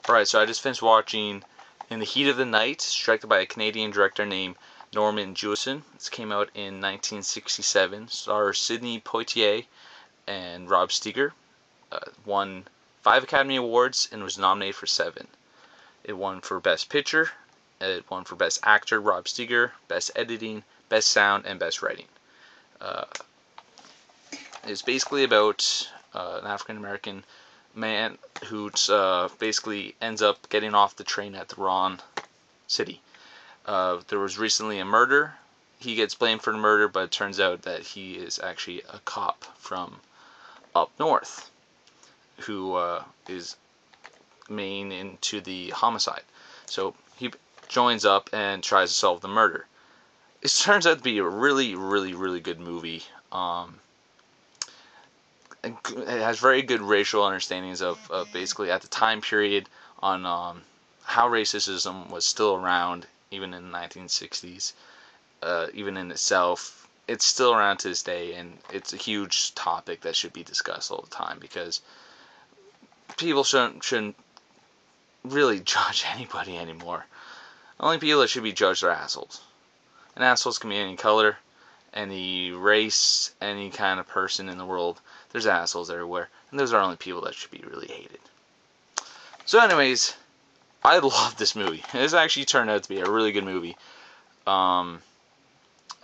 Alright, so I just finished watching In the Heat of the Night, directed by a Canadian director named Norman Jewison. This came out in 1967. Stars Sidney Poitier and Rob Steiger. Won 5 Academy Awards and was nominated for 7. It won for Best Picture. It won for Best Actor, Rob Steiger, Best Editing, Best Sound, and Best Writing. It's basically about an African American man who basically ends up getting off the train at the wrong city. There was recently a murder. He gets blamed for the murder, but it turns out that he is actually a cop from up north who is main into the homicide. So he joins up and tries to solve the murder. It turns out to be a really, really, really good movie. It has very good racial understandings of basically at the time period on how racism was still around even in the 1960s. Even in itself, it's still around to this day, and it's a huge topic that should be discussed all the time because people shouldn't really judge anybody anymore. The only people that should be judged are assholes. And assholes can be any color, any race, any kind of person in the world. There's assholes everywhere, and those are only people that should be really hated. So anyways, I love this movie. This actually turned out to be a really good movie. I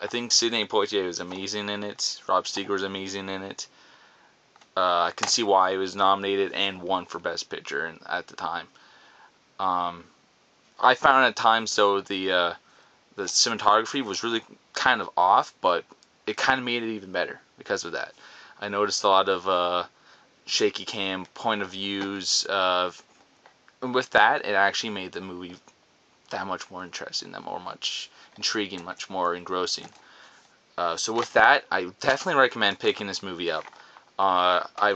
think Sidney Poitier was amazing in it. Rob Steiger was amazing in it. I can see why he was nominated and won for Best Picture at the time. I found at times though the cinematography was really kind of off, but it kind of made it even better because of that. I noticed a lot of shaky cam point of views. And with that, it actually made the movie that much more interesting, that much intriguing, much more engrossing. So with that, I definitely recommend picking this movie up. I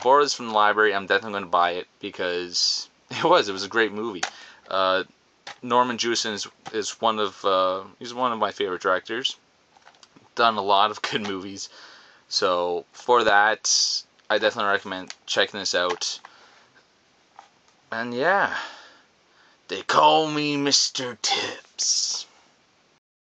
borrowed this from the library. I'm definitely going to buy it because it was a great movie. Norman Jewison is one of my favorite directors. Done a lot of good movies. So for that, I definitely recommend checking this out. And yeah, they call me Mr. Tips.